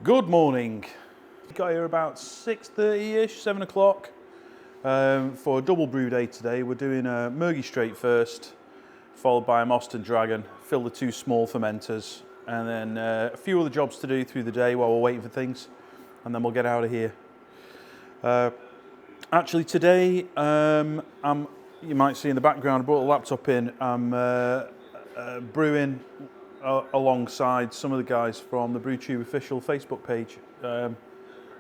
Good morning. Got here about 6:30ish, 7 o'clock for a double brew day today. We're doing a Murgy Straight first, followed by a Moston Dragon, fill the two small fermenters, and then a few other jobs to do through the day while we're waiting for things, and then we'll get out of here. Actually today, you might see in the background, I brought a laptop in. I'm brewing alongside some of the guys from the BrewTube official Facebook page.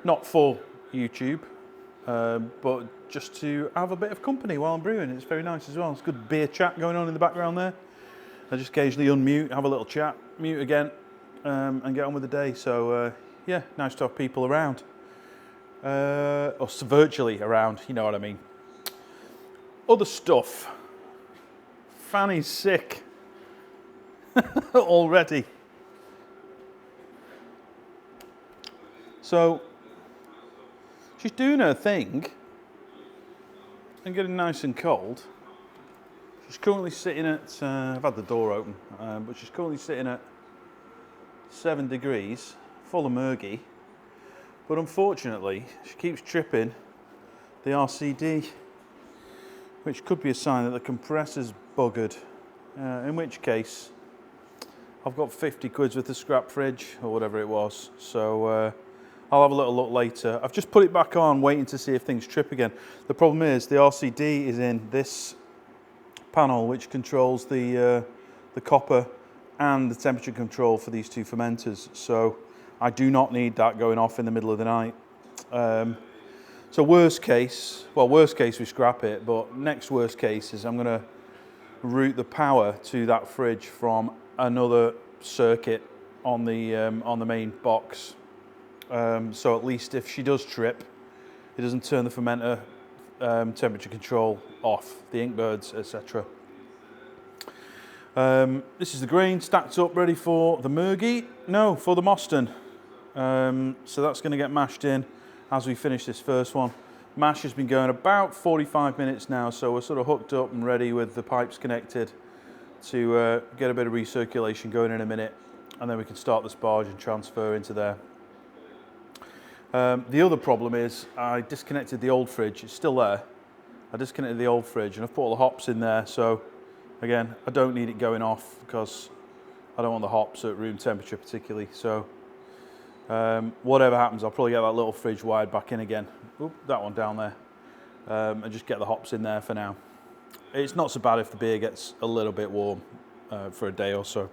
Not for YouTube, but just to have a bit of company while I'm brewing. It's very nice as well. It's good beer chat going on in the background there. I just occasionally unmute, have a little chat, mute again, and get on with the day. So yeah, nice to have people around. Or virtually around, you know what I mean. Other stuff. Fanny's sick. Already. So she's doing her thing and getting nice and cold. She's currently sitting at, I've had the door open, but she's currently sitting at 7 degrees, full of murgy. But unfortunately, she keeps tripping the RCD, which could be a sign that the compressor's buggered, in which case I've got 50 quid's worth of scrap fridge or whatever it was, so I'll have a little look later. I've just put it back on, waiting to see if things trip again. The problem is the RCD is in this panel, which controls the copper and the temperature control for these two fermenters. So I do not need that going off in the middle of the night. So worst case we scrap it, but next worst case is I'm going to route the power to that fridge from another circuit on the main box. So at least if she does trip, it doesn't turn the fermenter temperature control off, the inkbirds, etc. This is the grain stacked up, ready for the Murgy. No, for the Moston. So that's going to get mashed in as we finish this first one. Mash has been going about 45 minutes now, so we're sort of hooked up and ready with the pipes connected to get a bit of recirculation going in a minute, and then we can start the sparge and transfer into there. The other problem is I disconnected the old fridge. It's still there. I disconnected the old fridge and I've put all the hops in there, so again, I don't need it going off because I don't want the hops at room temperature particularly. So whatever happens, I'll probably get that little fridge wired back in again. Oop, that one down there, and just get the hops in there for now. It's not so bad if the beer gets a little bit warm for a day or so.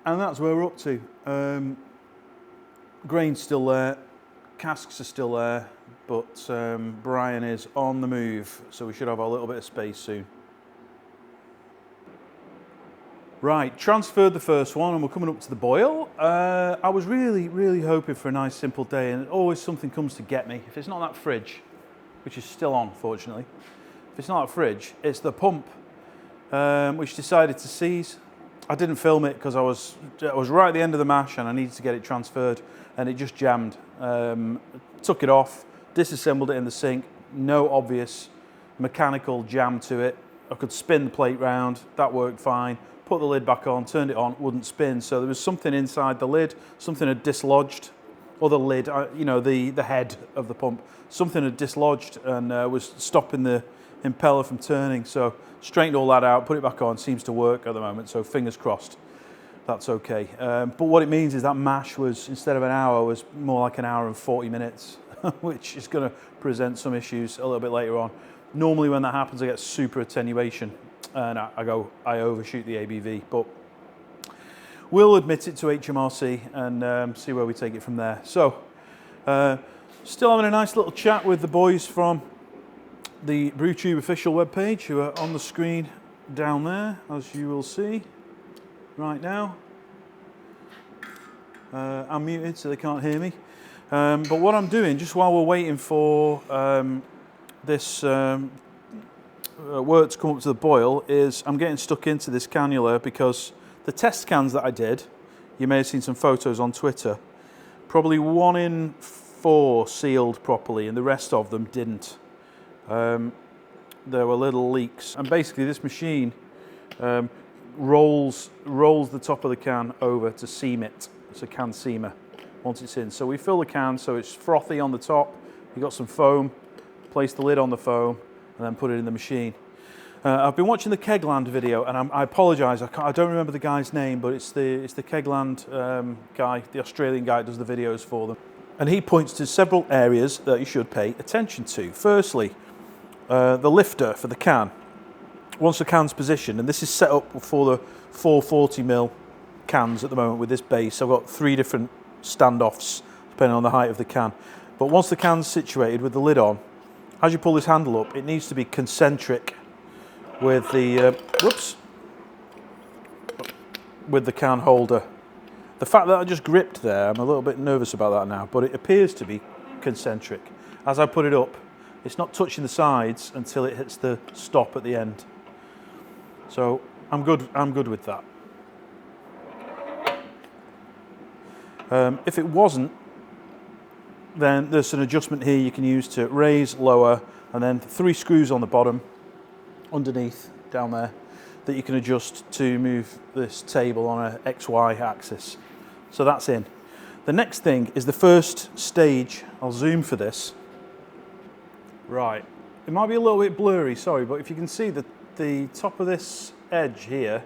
And that's where we're up to. Grain's still there, casks are still there, but Brian is on the move, so we should have a little bit of space soon. Right, transferred the first one and we're coming up to the boil. I was really hoping for a nice simple day, and always something comes to get me. If it's not that fridge, which is still on fortunately, if it's not that fridge, it's the pump, which decided to seize. I didn't film it because I was right at the end of the mash and I needed to get it transferred, and it just jammed. Took it off, disassembled it in the sink, no obvious mechanical jam to it. I could spin the plate round, that worked fine. Put the lid back on, turned it on, wouldn't spin. So there was something inside the lid, something had dislodged, or the lid, you know, the head of the pump, something had dislodged and was stopping the impeller from turning. So straightened all that out, put it back on, seems to work at the moment. So fingers crossed, that's okay. But what it means is that mash was, instead of an hour, was more like an hour and 40 minutes, which is going to present some issues a little bit later on. Normally when that happens, I get super attenuation and I overshoot the ABV, but we'll admit it to HMRC and see where we take it from there. So, still having a nice little chat with the boys from the BrewTube official webpage, who are on the screen down there, as you will see right now. I'm muted so they can't hear me. But what I'm doing, just while we're waiting for this wort to come up to the boil, is I'm getting stuck into this cannula because the test cans that I did, you may have seen some photos on Twitter, probably 1 in 4 sealed properly and the rest of them didn't. There were little leaks, and basically this machine rolls the top of the can over to seam it, It's a can seamer once it's in. So we fill the can so it's frothy on the top. You've got some foam, place the lid on the foam, and then put it in the machine. I've been watching the Kegland video, and I apologise, I don't remember the guy's name, but it's the Kegland guy, the Australian guy that does the videos for them. And he points to several areas that you should pay attention to. Firstly, the lifter for the can. Once the can's positioned, and this is set up for the 440mm cans at the moment with this base. I've got 3 different standoffs depending on the height of the can. But once the can's situated with the lid on, as you pull this handle up, it needs to be concentric with the with the can holder. The fact that I just gripped there, I'm a little bit nervous about that now, but it appears to be concentric. As I put it up, it's not touching the sides until it hits the stop at the end. So I'm good with that. If it wasn't, then there's an adjustment here you can use to raise, lower, and then 3 screws on the bottom, underneath, down there, that you can adjust to move this table on a XY axis. So that's in. The next thing is the first stage. I'll zoom for this. Right, it might be a little bit blurry, sorry, but if you can see the top of this edge here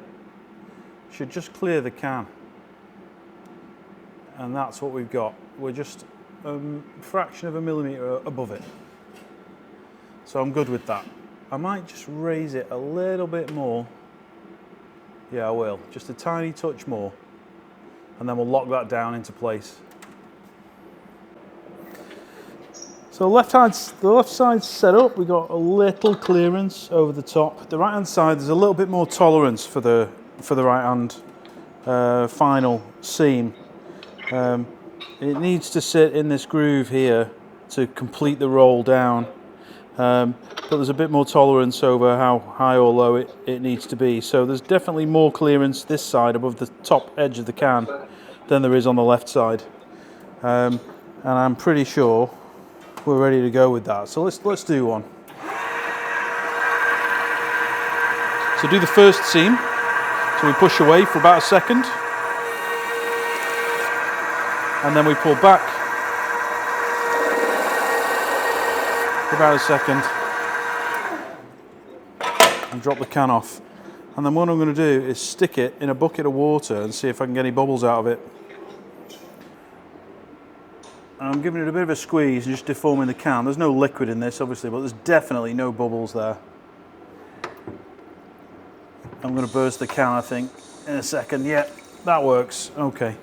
should just clear the can. And that's what we've got. We're just a fraction of a millimetre above it. So I'm good with that. I might just raise it a little bit more. Yeah, I will. Just a tiny touch more. And then we'll lock that down into place. So the left side's set up. We've got a little clearance over the top. The right hand side, there's a little bit more tolerance for the right hand final seam. It needs to sit in this groove here to complete the roll down. But there's a bit more tolerance over how high or low it needs to be. So there's definitely more clearance this side above the top edge of the can than there is on the left side. And I'm pretty sure we're ready to go with that. So let's do one. So do the first seam. So we push away for about a second. And then we pull back for about a second and drop the can off. And then what I'm going to do is stick it in a bucket of water and see if I can get any bubbles out of it. I'm giving it a bit of a squeeze and just deforming the can. There's no liquid in this, obviously, but there's definitely no bubbles there. I'm going to burst the can, I think, in a second. Yeah, that works. Okay.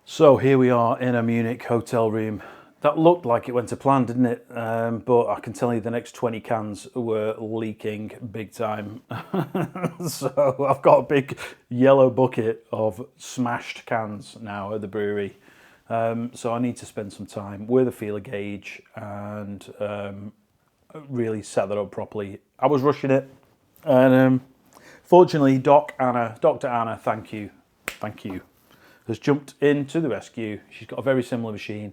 So here we are in a Munich hotel room. That looked like it went to plan, didn't it? But I can tell you the next 20 cans were leaking big time. So I've got a big yellow bucket of smashed cans now at the brewery. So I need to spend some time with a feeler gauge and really set that up properly. I was rushing it. And fortunately, Dr. Anna, thank you, has jumped into the rescue. She's got a very similar machine.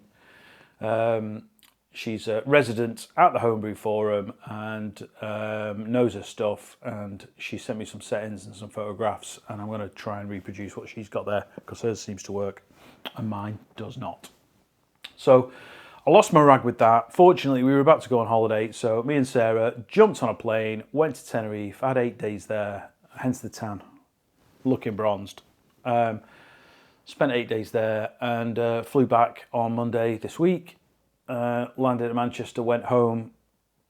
She's a resident at the Homebrew Forum and knows her stuff, and she sent me some settings and some photographs, and I'm going to try and reproduce what she's got there because hers seems to work and mine does not. So I lost my rag with that. Fortunately, we were about to go on holiday, so me and Sarah jumped on a plane, went to Tenerife. I had 8 days there, hence the tan, looking bronzed. Spent 8 days there and flew back on Monday this week. Landed at Manchester, went home,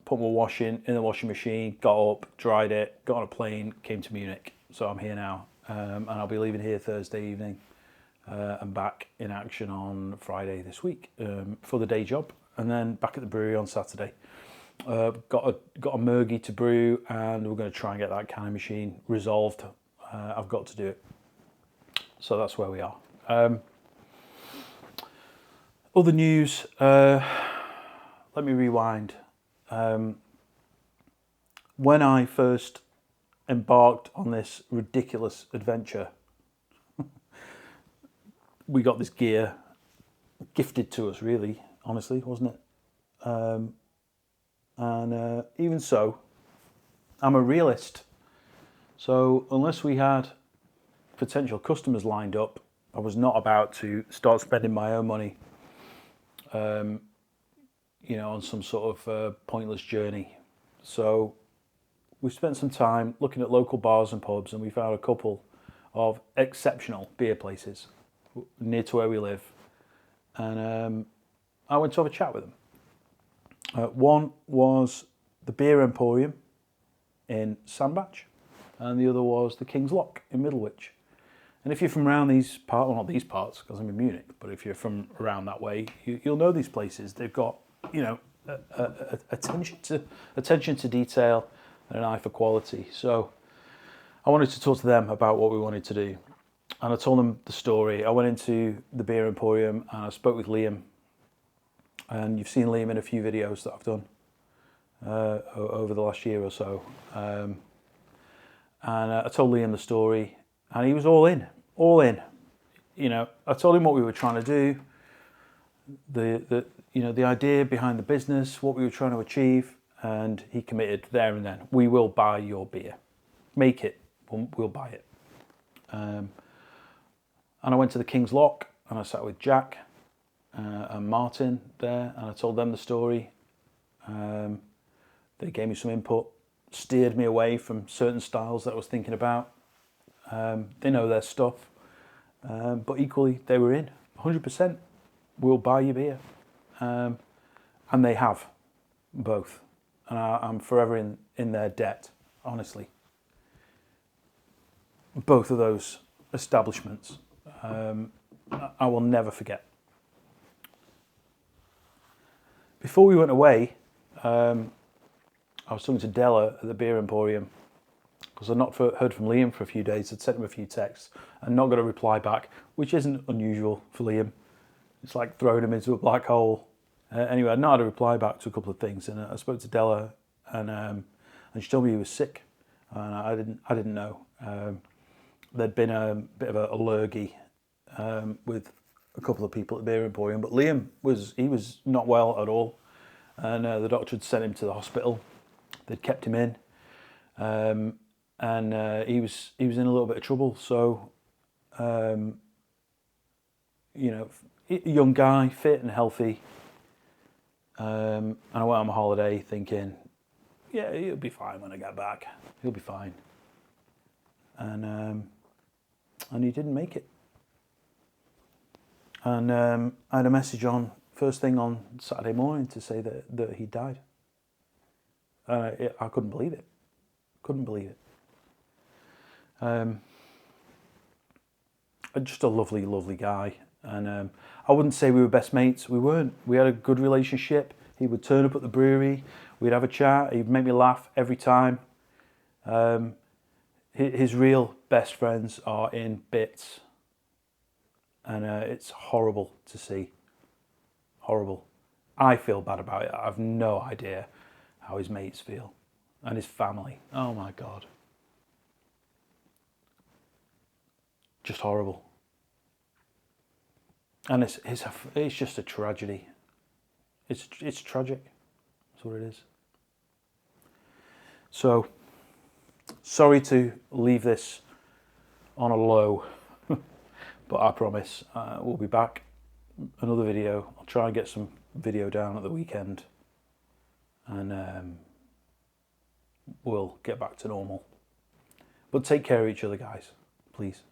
put my washing in the washing machine, got up, dried it, got on a plane, came to Munich. So I'm here now, and I'll be leaving here Thursday evening and back in action on Friday this week for the day job, and then back at the brewery on Saturday. Got a Murgy to brew, and we're going to try and get that canning machine resolved. I've got to do it. So that's where we are. Other news, let me rewind. When I first embarked on this ridiculous adventure, we got this gear gifted to us, really, honestly, wasn't it? And even so, I'm a realist. So unless we had potential customers lined up. I was not about to start spending my own money, you know, on some sort of pointless journey. So we spent some time looking at local bars and pubs, and we found a couple of exceptional beer places near to where we live. And I went to have a chat with them. One was the Beer Emporium in Sandbach, and the other was the King's Lock in Middlewich. And if you're from around these parts, well, not these parts because I'm in Munich, but if you're from around that way, you'll know these places. They've got, you know, attention to detail and an eye for quality. So I wanted to talk to them about what we wanted to do. And I told them the story. I went into the Beer Emporium and I spoke with Liam. And you've seen Liam in a few videos that I've done over the last year or so. And I told Liam the story, and he was all in. You know, I told him what we were trying to do, the idea behind the business, what we were trying to achieve, and he committed there and then. We will buy your beer. Make it. We'll buy it. And I went to the King's Lock, and I sat with Jack and Martin there, and I told them the story. They gave me some input, steered me away from certain styles that I was thinking about. They know their stuff, but equally they were in 100%. We'll buy your beer, and they have both, and I'm forever in their debt, honestly. Both of those establishments, I will never forget. Before we went away, I was talking to Della at the Beer Emporium, because I'd not heard from Liam for a few days. I'd sent him a few texts and not got a reply back, which isn't unusual for Liam. It's like throwing him into a black hole. Anyway, I'd not had a reply back to a couple of things, and I spoke to Della, and she told me he was sick, and I didn't know. There'd been a bit of a lurgy with a couple of people at the Beer Emporium, but Liam was not well at all, and the doctor had sent him to the hospital. They'd kept him in, and he was in a little bit of trouble. So, you know, young guy, fit and healthy, and I went on my holiday thinking, yeah, he'll be fine when I get back. He'll be fine, and he didn't make it. And I had a message on first thing on Saturday morning to say that he died. I couldn't believe it. Just a lovely, lovely guy. And I wouldn't say we were best mates. We weren't. We had a good relationship. He would turn up at the brewery. We'd have a chat. He'd make me laugh every time. His real best friends are in bits. And it's horrible to see. Horrible. I feel bad about it. I have no idea how his mates feel. And his family. Oh my God. Just horrible. And it's just a tragedy. It's tragic. That's what it is. So, sorry to leave this on a low, but I promise we'll be back. Another video. I'll try and get some video down at the weekend, and we'll get back to normal. But take care of each other, guys, please.